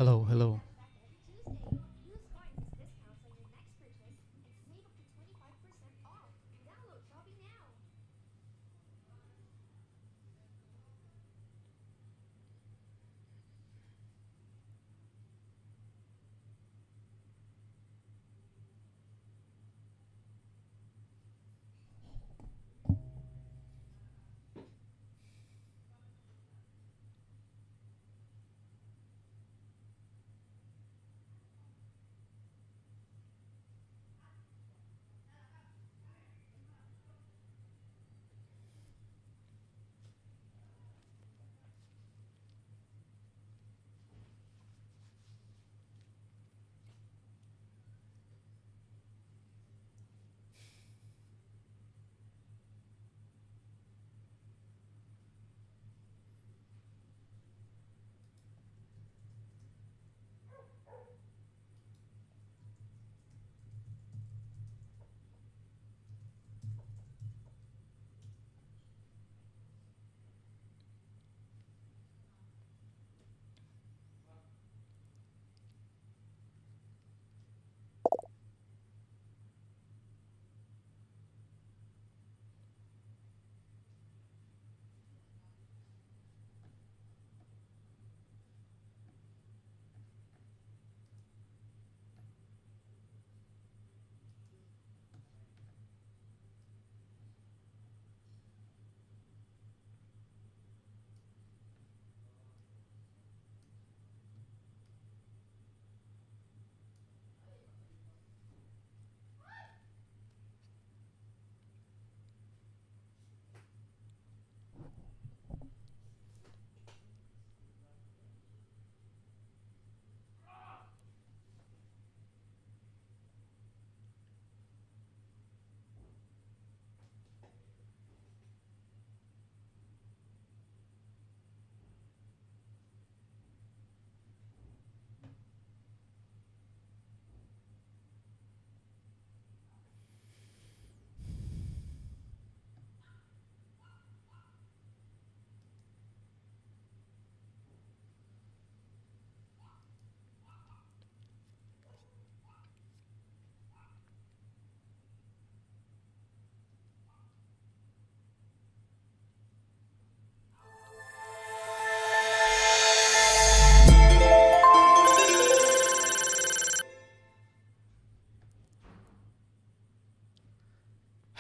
Hello, hello.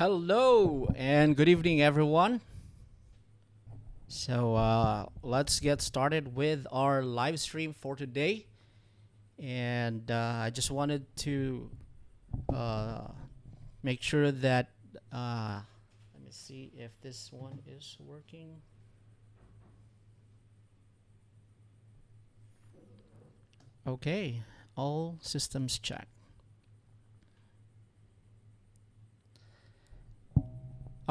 Hello and good evening, everyone. Let's get started with our live stream for today. And I just wanted to uh, make sure that, let me see if this one is working. Okay, all systems check.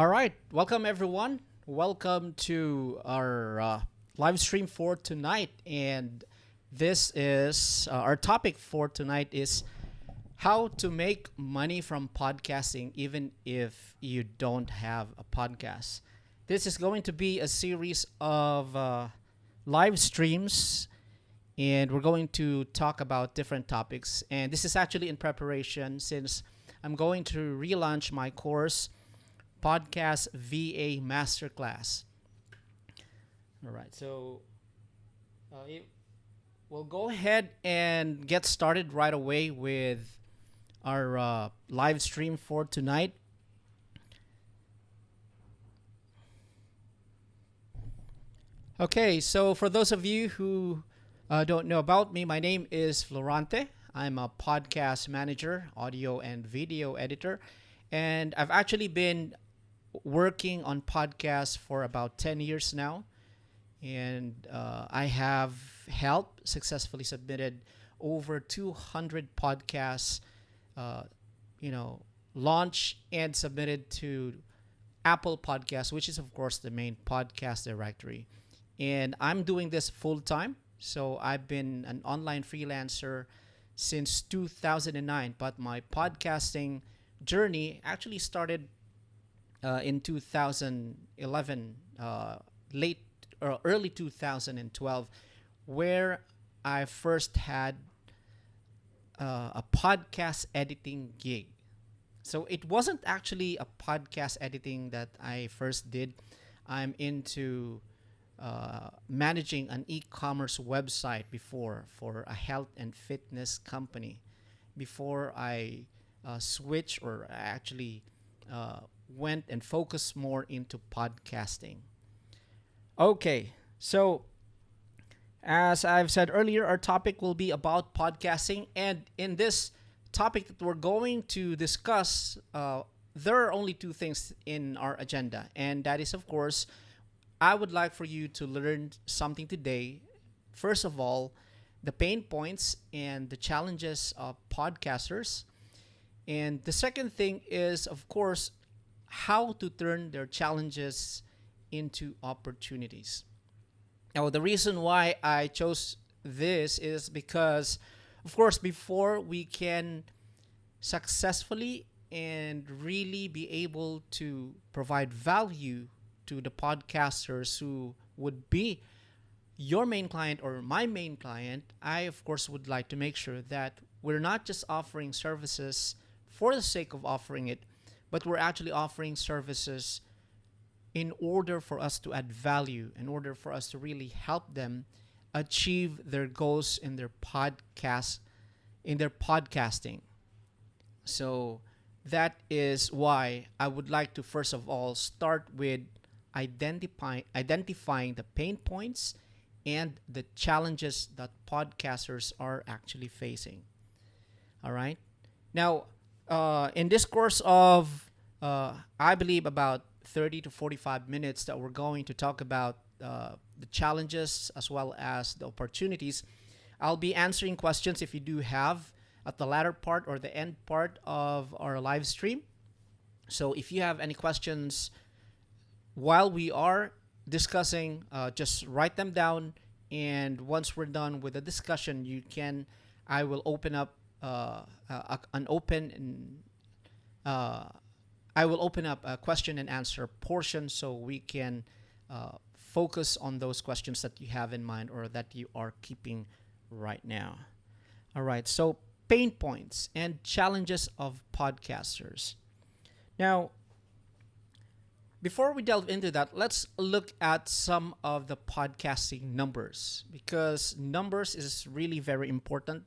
All right, welcome everyone. Welcome to our live stream for tonight, and this is our topic for tonight is how to make money from podcasting even if you don't have a podcast. This is going to be a series of live streams, and we're going to talk about different topics. And this is actually in preparation since I'm going to relaunch my course Podcast VA Masterclass. All right, so we'll go ahead and get started right away with our live stream for tonight. Okay, so for those of you who don't know about me, my name is Florante. I'm a podcast manager, audio and video editor, and I've actually been working on podcasts for about 10 years now. And I have helped successfully submitted over 200 podcasts, uh, you know, launched and submitted to Apple Podcasts, which is, of course, the main podcast directory. And I'm doing this full time. So I've been an online freelancer since 2009, but my podcasting journey actually started in 2011, late or early 2012, where I first had a podcast editing gig. So it wasn't actually a podcast editing that I first did. I'm into managing an e-commerce website before for a health and fitness company before I switched or actually uh, went and focused more into podcasting. Okay, so as I've said earlier, our topic will be about podcasting. And in this topic that we're going to discuss, there are only two things in our agenda. And that is, of course, I would like for you to learn something today. First of all, the pain points and the challenges of podcasters. And the second thing is, of course, how to turn their challenges into opportunities. Now, the reason why I chose this is because, of course, before we can successfully and really be able to provide value to the podcasters who would be your main client or my main client, I, of course, would like to make sure that we're not just offering services for the sake of offering it, but we're actually offering services in order for us to add value, in order for us to really help them achieve their goals in their podcasting. So that is why I would like to first of all start with identifying the pain points and the challenges that podcasters are actually facing. All right. Now, in this course of, I believe, about 30 to 45 minutes that we're going to talk about the challenges as well as the opportunities, I'll be answering questions if you do have at the latter part or the end part of our live stream. So if you have any questions while we are discussing, just write them down. And once we're done with the discussion, I will open up an open and I will open up a question and answer portion so we can focus on those questions that you have in mind or that you are keeping right now. All right, so pain points and challenges of podcasters. Now, before we delve into that, let's look at some of the podcasting numbers because numbers is really very important,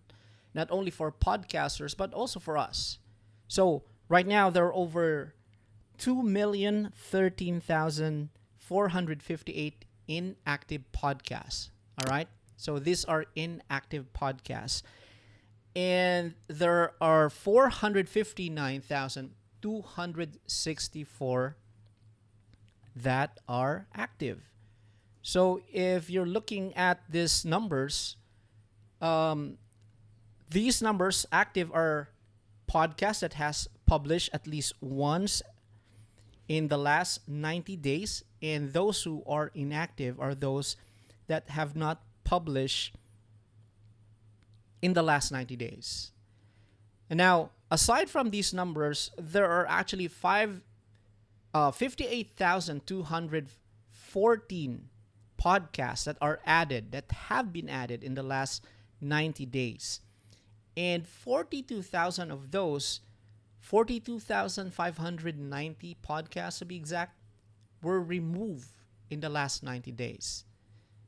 not only for podcasters, but also for us. So right now, there are over 2,013,458 inactive podcasts. All right. So these are inactive podcasts. And there are 459,264 that are active. So if you're looking at these numbers active are podcasts that has published at least once in the last 90 days, and those who are inactive are those that have not published in the last 90 days. And now, aside from these numbers, there are actually 58,214 podcasts that have been added in the last 90 days. And 42,000 of those, 42,590 podcasts to be exact, were removed in the last 90 days.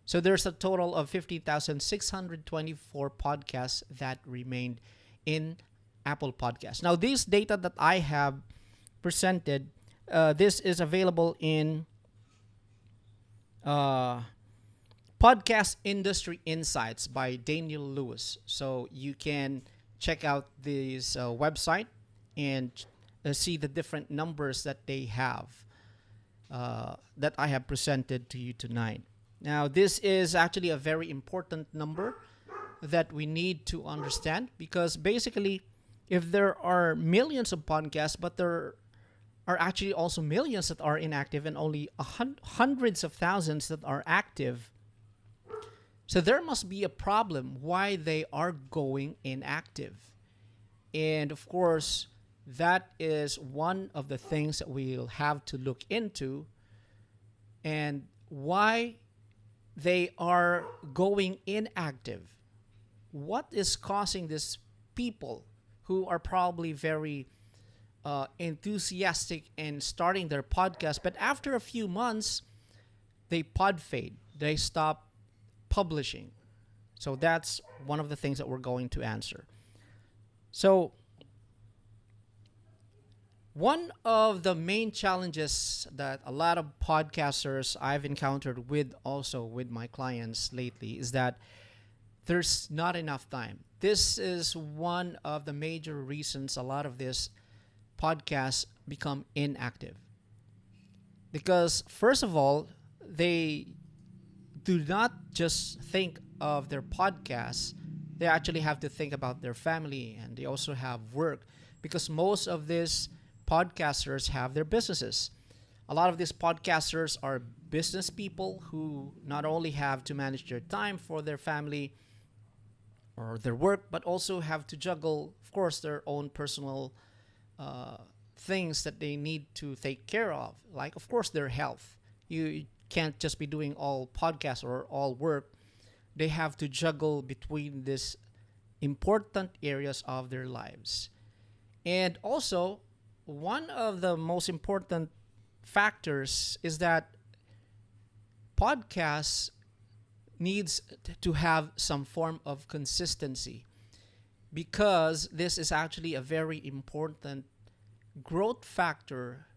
So there's a total of 50,624 podcasts that remained in Apple Podcasts. Now, this data that I have presented, this is available in Podcast Industry Insights by Daniel Lewis. So you can check out this website and see the different numbers that they have that I have presented to you tonight. Now, this is actually a very important number that we need to understand because basically, if there are millions of podcasts, but there are actually also millions that are inactive and only hundreds of thousands that are active, so there must be a problem why they are going inactive. And of course, that is one of the things that we'll have to look into, and why they are going inactive. what is causing these people who are probably very enthusiastic in starting their podcast, but after a few months, they pod fade. They stop publishing. So that's one of the things that we're going to answer. So one of the main challenges that a lot of podcasters I've encountered with also with my clients lately is that there's not enough time. This is one of the major reasons a lot of these podcasts become inactive. Because first of all, they do not just think of their podcasts, they actually have to think about their family, and they also have work, because most of these podcasters have their businesses. A lot of these podcasters are business people who not only have to manage their time for their family or their work, but also have to juggle, of course, their own personal things that they need to take care of, like, of course, their health. You can't just be doing all podcasts or all work. They have to juggle between these important areas of their lives. And also, one of the most important factors is that podcasts needs to have some form of consistency, because this is actually a very important growth factor.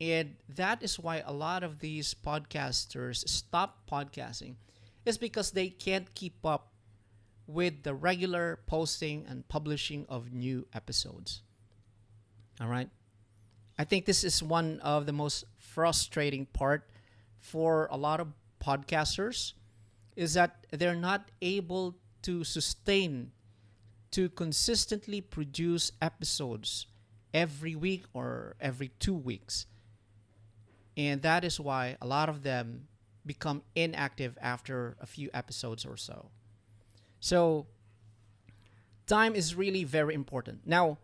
And that is why a lot of these podcasters stop podcasting, is because they can't keep up with the regular posting and publishing of new episodes. All right. I think this is one of the most frustrating part for a lot of podcasters, is that they're not able to sustain, to consistently produce episodes every week or every 2 weeks. And that is why a lot of them become inactive after a few episodes or so. So time is really very important. Now,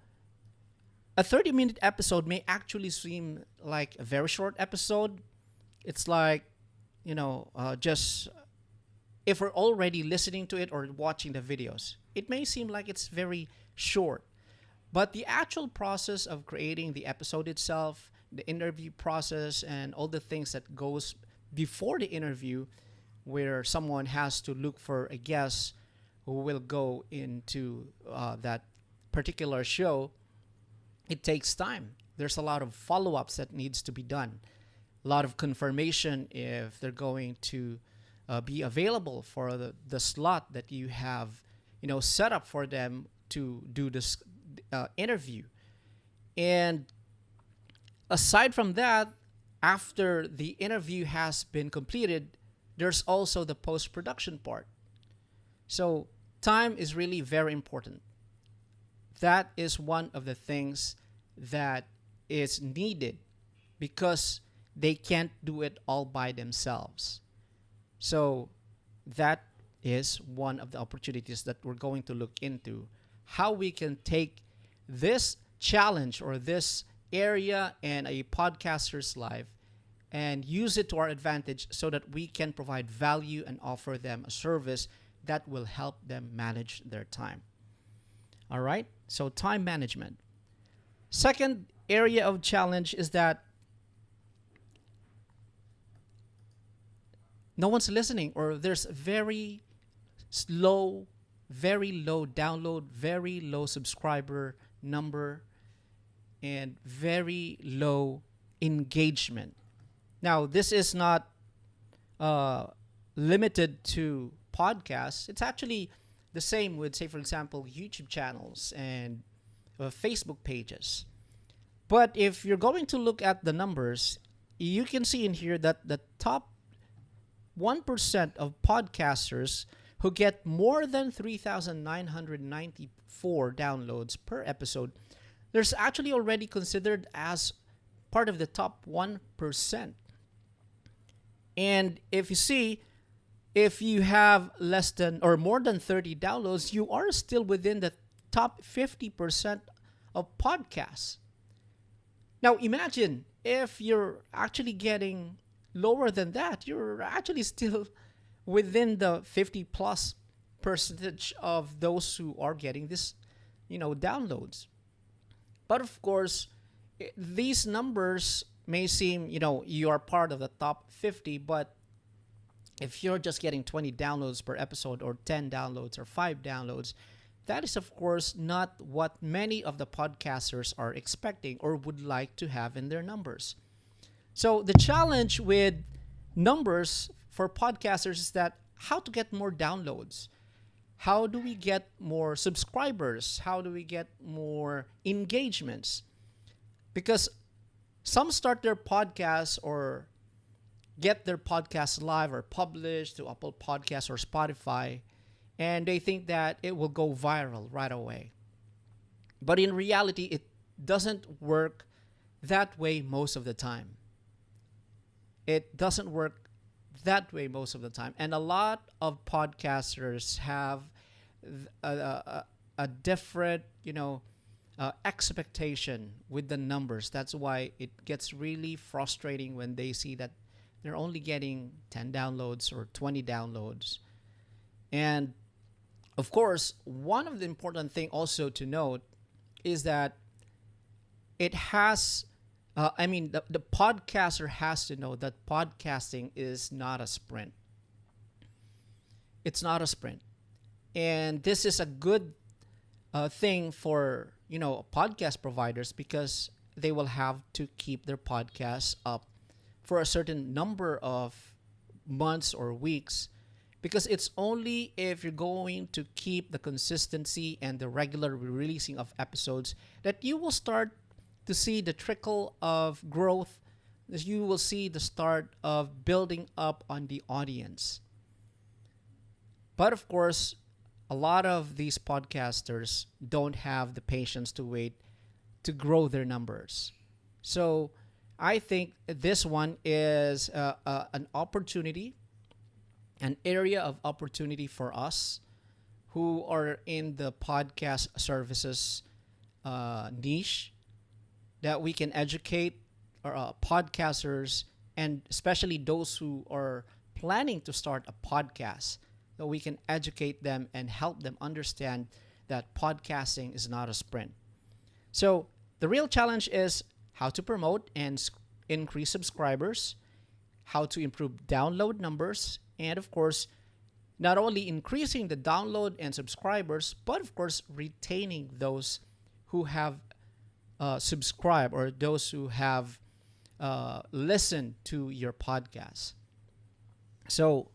a 30-minute episode may actually seem like a very short episode. It's like, just if we're already listening to it or watching the videos, it may seem like it's very short. But the actual process of creating the episode itself, the interview process, and all the things that goes before the interview, where someone has to look for a guest who will go into that particular show, it takes time. There's a lot of follow-ups that needs to be done. A lot of confirmation if they're going to be available for the slot that you have, set up for them to do this interview. And aside from that, after the interview has been completed, there's also the post-production part. So time is really very important. That is one of the things that is needed, because they can't do it all by themselves. So that is one of the opportunities that we're going to look into, how we can take this challenge or this area in a podcaster's life and use it to our advantage, so that we can provide value and offer them a service that will help them manage their time. All right, so time management. Second area of challenge is that no one's listening, or there's very low download, very low subscriber number, and very low engagement. Now, this is not limited to podcasts. It's actually the same with, say, for example, YouTube channels and Facebook pages. But if you're going to look at the numbers, you can see in here that the top 1% of podcasters who get more than 3,994 downloads per episode, there's actually already considered as part of the top 1%. And if you see, if you have less than or more than 30 downloads, you are still within the top 50% of podcasts. Now imagine if you're actually getting lower than that, you're actually still within the 50 plus percentage of those who are getting this, downloads. But of course, these numbers may seem, you are part of the top 50, but if you're just getting 20 downloads per episode, or 10 downloads, or 5 downloads, that is, of course, not what many of the podcasters are expecting or would like to have in their numbers. So the challenge with numbers for podcasters is that how to get more downloads. How do we get more subscribers? How do we get more engagements? Because some start their podcasts or get their podcasts live or published to Apple Podcasts or Spotify, and they think that it will go viral right away. But in reality, it doesn't work that way most of the time. It doesn't work that way most of the time. And a lot of podcasters have a different, expectation with the numbers. That's why it gets really frustrating when they see that they're only getting 10 downloads or 20 downloads. And of course, one of the important thing also to note is that it has, the podcaster has to know that podcasting is not a sprint. It's not a sprint. And this is a good thing for, podcast providers, because they will have to keep their podcasts up for a certain number of months or weeks, because it's only if you're going to keep the consistency and the regular releasing of episodes that you will start to see the trickle of growth, that you will see the start of building up on the audience. But of course, a lot of these podcasters don't have the patience to wait to grow their numbers. So I think this one is an opportunity, an area of opportunity for us who are in the podcast services niche, that we can educate our podcasters, and especially those who are planning to start a podcast, that we can educate them and help them understand that podcasting is not a sprint. So the real challenge is how to promote and increase subscribers, how to improve download numbers, and of course, not only increasing the download and subscribers, but of course, retaining those who have subscribed, or those who have listened to your podcast. So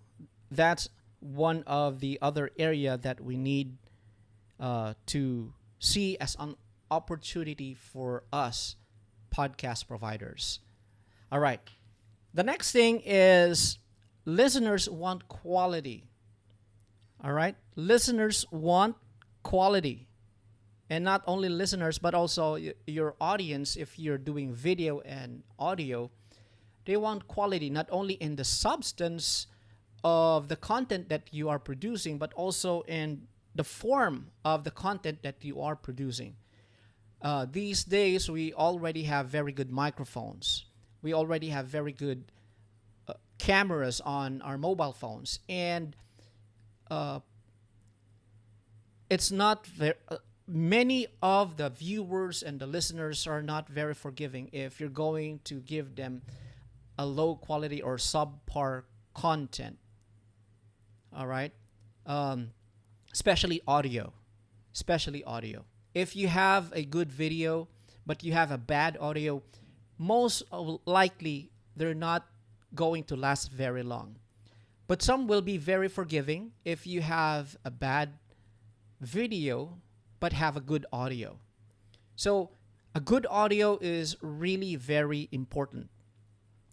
that's one of the other area that we need to see as an opportunity for us podcast providers. All right. The next thing is listeners want quality. All right. Listeners want quality. And not only listeners, but also your audience, if you're doing video and audio, they want quality, not only in the substance of the content that you are producing, but also in the form of the content that you are producing. These days, we already have very good microphones. We already have very good cameras on our mobile phones. And it's not very... many of the viewers and the listeners are not very forgiving if you're going to give them a low quality or subpar content. All right. Especially audio. If you have a good video, but you have a bad audio, most likely they're not going to last very long. But some will be very forgiving if you have a bad video, but have a good audio. So a good audio is really very important.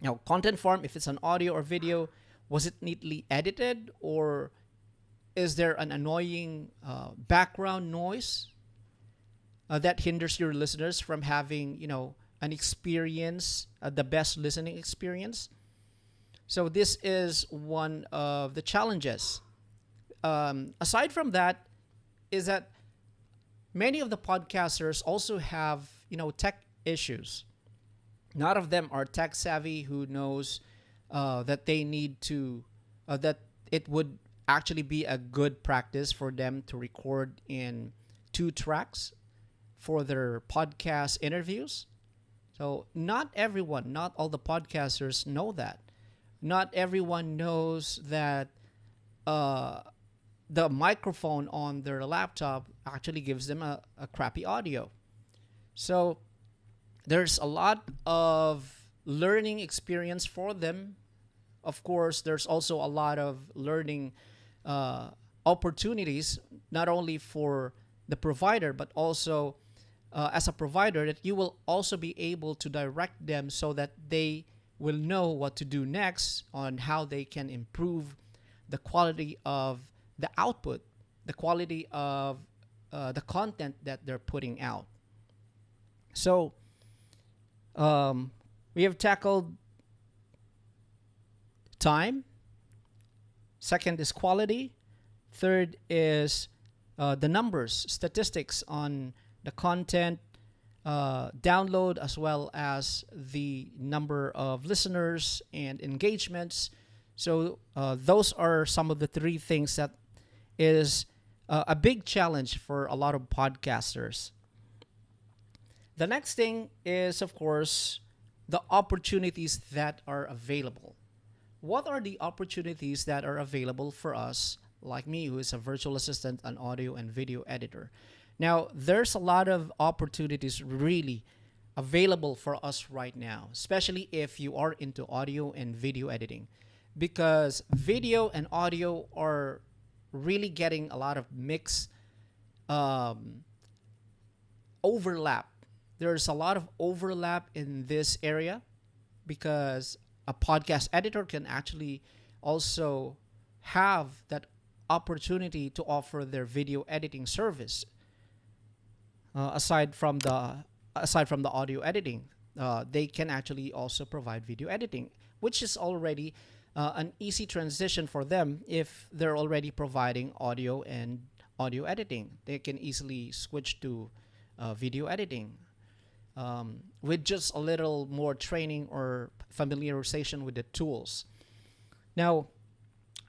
Now, content form, if it's an audio or video, was it neatly edited, or is there an annoying background noise that hinders your listeners from having, an experience, the best listening experience? So this is one of the challenges. Aside from that, is that many of the podcasters also have, tech issues. None of them are tech savvy who knows that they need to, that it would actually be a good practice for them to record in 2 tracks for their podcast interviews. So not everyone, not all the podcasters know that. Not everyone knows that uh, the microphone on their laptop actually gives them a crappy audio. So there's a lot of learning experience for them. Of course, there's also a lot of learning uh, opportunities, not only for the provider, but also as a provider, that you will also be able to direct them so that they will know what to do next on how they can improve the quality of the output, the quality of the content that they're putting out. So we have tackled time. Second is quality. Third is the numbers, statistics on the content download, as well as the number of listeners and engagements. So those are some of the 3 things that is a big challenge for a lot of podcasters. The next thing is, of course, the opportunities that are available. What are the opportunities that are available for us, like me, who is a virtual assistant, an audio and video editor? Now, there's a lot of opportunities really available for us right now, especially if you are into audio and video editing, because video and audio are really getting a lot of mixed overlap. There's a lot of overlap in this area because a podcast editor can actually also have that opportunity to offer their video editing service. Aside from the audio editing, they can actually also provide video editing, which is already an easy transition for them if they're already providing audio and audio editing. They can easily switch to video editing with just a little more training or familiarization with the tools. Now,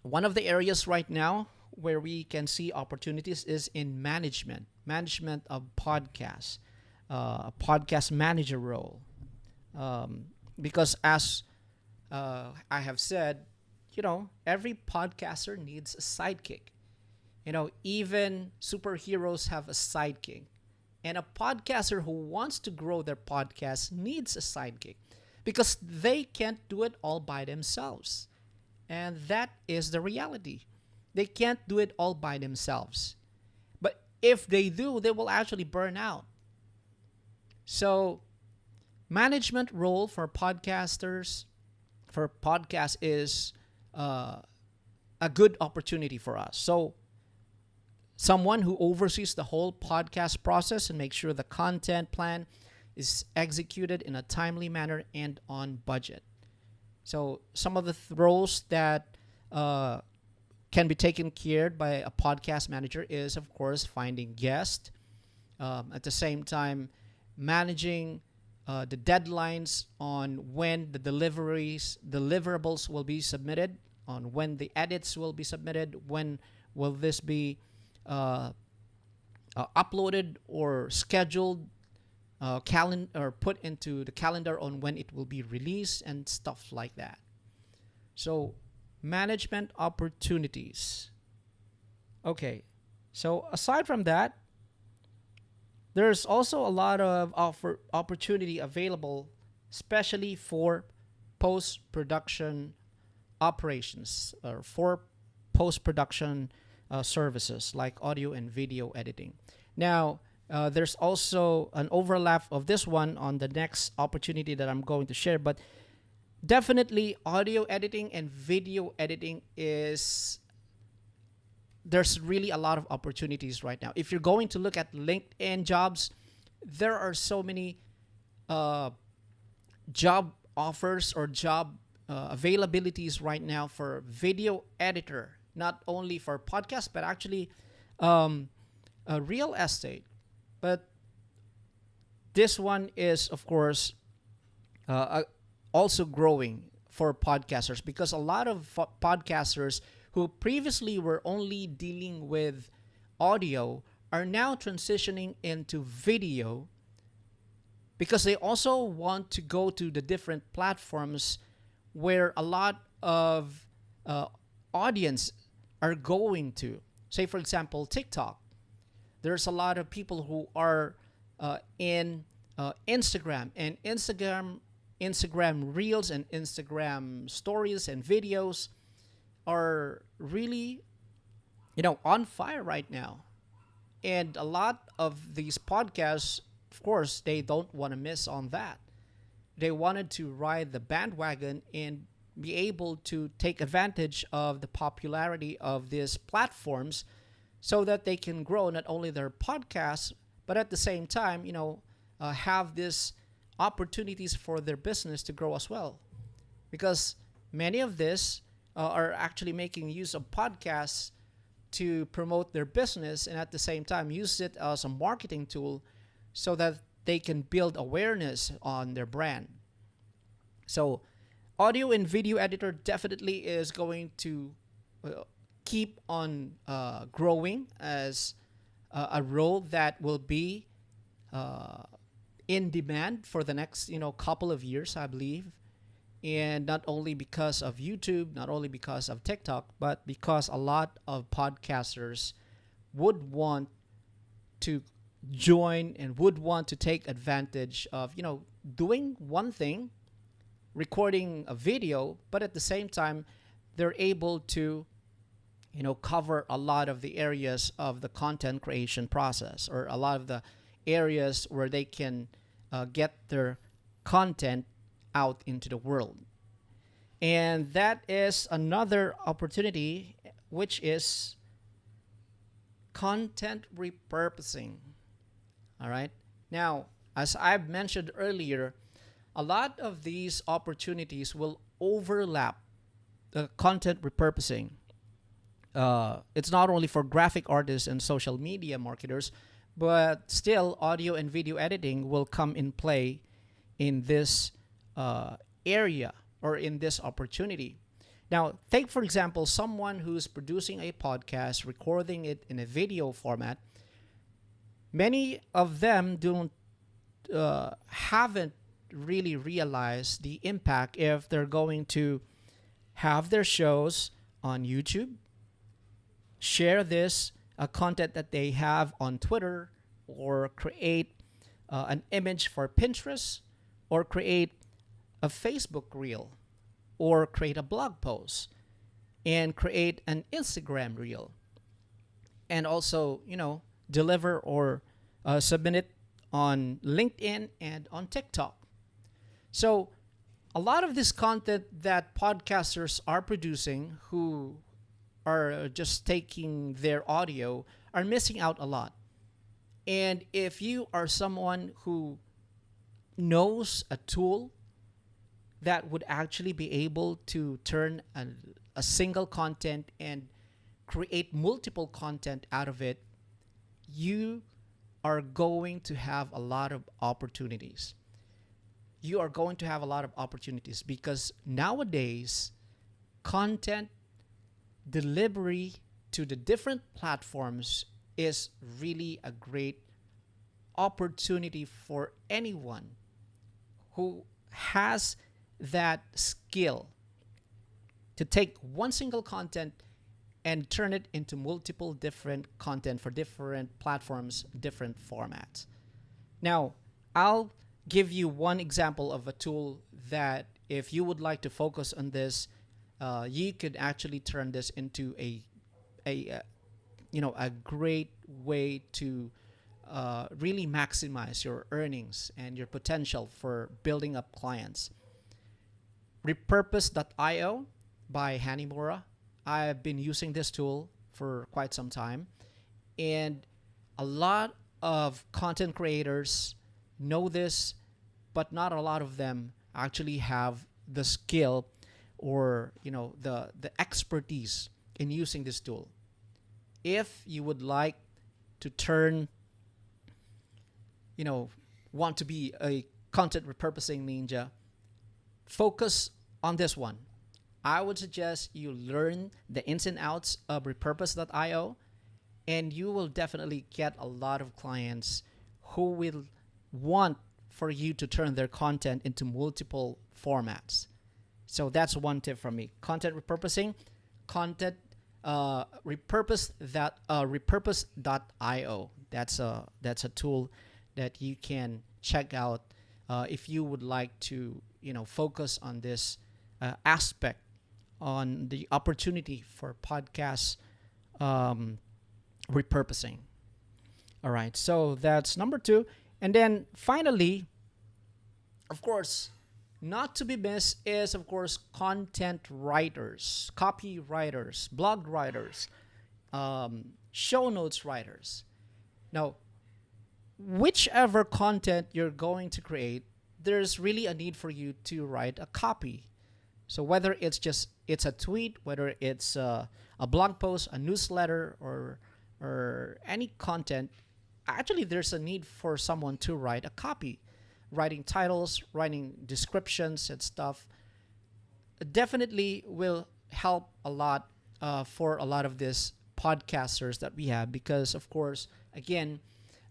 one of the areas right now where we can see opportunities is in management of podcasts, a podcast manager role. Because as I have said, every podcaster needs a sidekick. Even superheroes have a sidekick. And a podcaster who wants to grow their podcast needs a sidekick because they can't do it all by themselves. And that is the reality. They can't do it all by themselves. But if they do, they will actually burn out. So, management role for podcasters, for podcasts, is a good opportunity for us. So, someone who oversees the whole podcast process and makes sure the content plan is executed in a timely manner and on budget. So some of the roles that can be taken care of by a podcast manager is, of course, finding guests. At the same time, managing the deadlines on when the deliverables will be submitted, on when the edits will be submitted, when will this be uploaded or scheduled, or put into the calendar on when it will be released and stuff like that. So, management opportunities. Okay, so aside from that, there's also a lot of opportunity available, especially for post-production operations or for post-production services like audio and video editing. Now, there's also an overlap of this one on the next opportunity that I'm going to share, but definitely audio editing and video editing there's really a lot of opportunities right now. If you're going to look at LinkedIn jobs, there are so many job offers or job availabilities right now for video editor, not only for podcasts, but actually real estate. But this one is, of course, also growing for podcasters because a lot of podcasters who previously were only dealing with audio are now transitioning into video because they also want to go to the different platforms where a lot of uh, audience are going to. Say, for example, TikTok. There's a lot of people who are in Instagram, and Instagram Reels and Instagram stories and videos are really, on fire right now. And a lot of these podcasts, of course, they don't want to miss on that. They wanted to ride the bandwagon and be able to take advantage of the popularity of these platforms so that they can grow not only their podcasts, but at the same time, have these opportunities for their business to grow as well. Because many of this are actually making use of podcasts to promote their business and at the same time use it as a marketing tool so that they can build awareness on their brand. So, audio and video editor definitely is going to keep on growing as a role that will be uh, in demand for the next couple of years, I believe. And not only because of YouTube, not only because of TikTok, but because a lot of podcasters would want to join and would want to take advantage of doing one thing, recording a video, but at the same time they're able to cover a lot of the areas of the content creation process, or a lot of the areas where they can get their content out into the world. And that is another opportunity, which is content repurposing. All right. Now, as I've mentioned earlier, a lot of these opportunities will overlap the content repurposing. It's not only for graphic artists and social media marketers, but still audio and video editing will come in play in this area or in this opportunity. Now, take for example someone who's producing a podcast, recording it in a video format. Many of them don't haven't really realized the impact if they're going to have their shows on YouTube, share this content that they have on Twitter, or create an image for Pinterest, or create a Facebook reel, or create a blog post, and create an Instagram reel, and also deliver or submit it on LinkedIn and on TikTok. So a lot of this content that podcasters are producing, who are just taking their audio, are missing out a lot. And if you are someone who knows a tool that would actually be able to turn a single content and create multiple content out of it, you are going to have a lot of opportunities. You are going to have a lot of opportunities because nowadays, content delivery to the different platforms is really a great opportunity for anyone who has that skill to take one single content and turn it into multiple different content for different platforms, different formats. Now, I'll give you one example of a tool that if you would like to focus on this, you could actually turn this into a great way to really maximize your earnings and your potential for building up clients. Repurpose.io by Hanimura. I've been using this tool for quite some time, and a lot of content creators know this, but not a lot of them actually have the skill or the expertise in using this tool. If you would like to turn, want to be a content repurposing ninja, focus on this one. I would suggest you learn the ins and outs of repurpose.io, and you will definitely get a lot of clients who will want for you to turn their content into multiple formats. So that's one tip from me. Content repurposing, content repurpose.io. That's a tool that you can check out if you would like to focus on this aspect, on the opportunity for podcast um, repurposing. All right, so that's number two. And then finally, of course, not to be missed is, of course, content writers, copywriters, blog writers, show notes writers. Now, whichever content you're going to create, there's really a need for you to write a copy. So whether it's a tweet, whether it's a blog post, a newsletter, or any content, actually there's a need for someone to write a copy. Writing titles, writing descriptions and stuff definitely will help a lot for a lot of these podcasters that we have, because of course, again,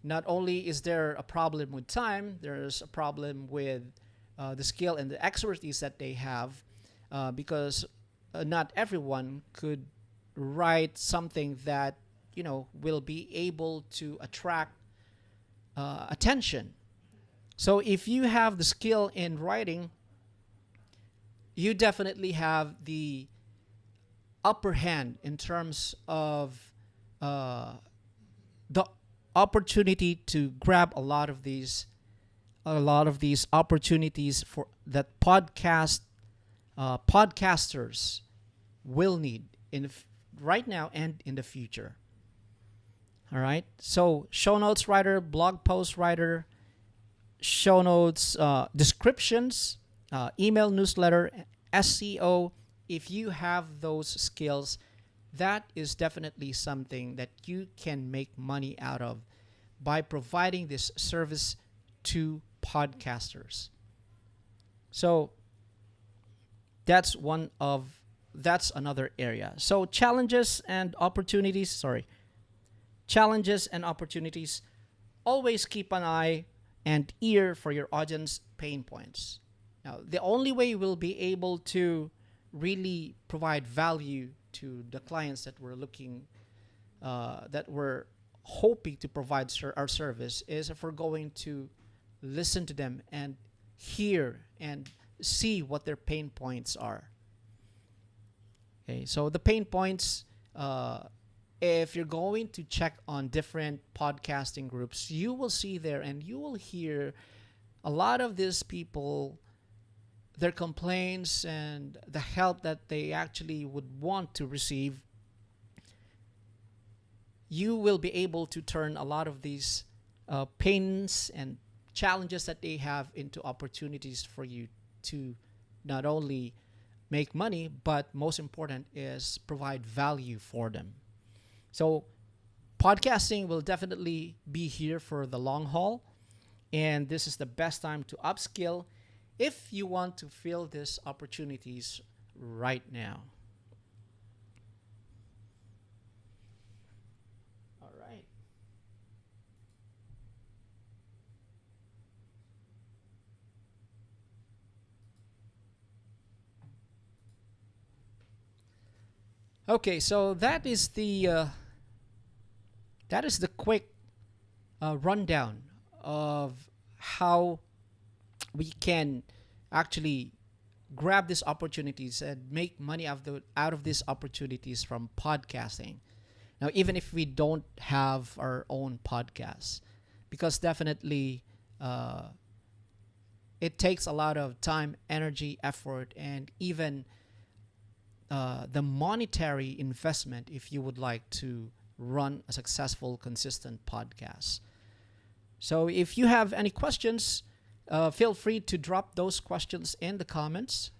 not only is there a problem with time, there's a problem with the skill and the expertise that they have, because not everyone could write something that will be able to attract attention. So if you have the skill in writing, you definitely have the upper hand in terms of the opportunity to grab a lot of these opportunities for that podcasters will need right now and in the future. All right. So show notes writer, blog post writer, show notes, descriptions, email newsletter, SEO. If you have those skills, that is definitely something that you can make money out of by providing this service to podcasters. So that's another area. So challenges and opportunities. Always keep an eye and ear for your audience pain points. Now, the only way we'll be able to really provide value to the clients that we're hoping to provide our service is if we're going to listen to them and hear and see what their pain points are. Okay, so the pain points, if you're going to check on different podcasting groups, you will see there and you will hear a lot of these people, their complaints and the help that they actually would want to receive. You will be able to turn a lot of these pains and challenges that they have into opportunities for you to not only make money, but most important is provide value for them. So podcasting will definitely be here for the long haul, and this is the best time to upskill if you want to fill these opportunities right now. All right. Okay, so that is the quick rundown of how we can actually grab these opportunities and make money out of these opportunities from podcasting. Now, even if we don't have our own podcasts, because definitely it takes a lot of time, energy, effort, and even the monetary investment if you would like to run a successful, consistent podcast. So if you have any questions, feel free to drop those questions in the comments.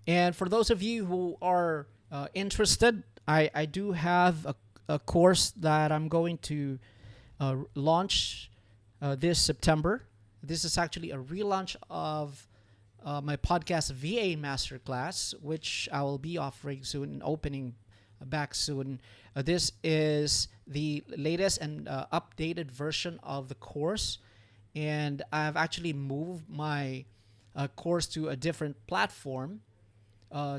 And for those of you who are interested I do have a course that I'm going to launch this September. This is actually a relaunch of my podcast VA Masterclass, which I will be offering soon and opening back soon. This is the latest and updated version of the course, and I've actually moved my course to a different platform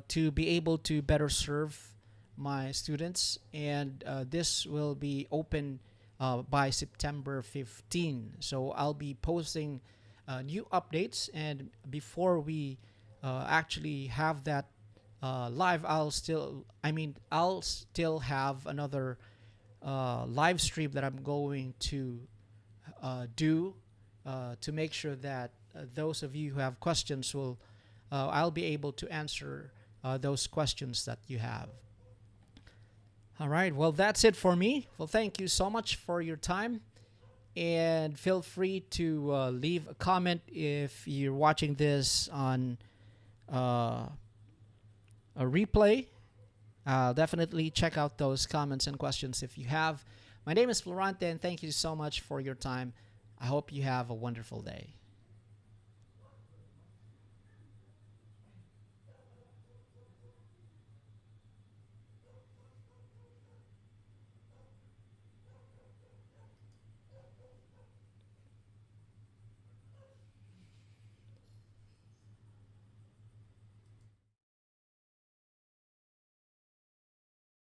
to be able to better serve my students. And this will be open by September 15. So I'll be posting new updates. And before we actually have that live, I'll still have another live stream that I'm going to do to make sure that those of you who have questions will I'll be able to answer those questions that you have. All right. Well, that's it for me. Well, thank you so much for your time. And feel free to leave a comment if you're watching this on a replay. Definitely check out those comments and questions if you have. My name is Florante, and thank you so much for your time. I hope you have a wonderful day.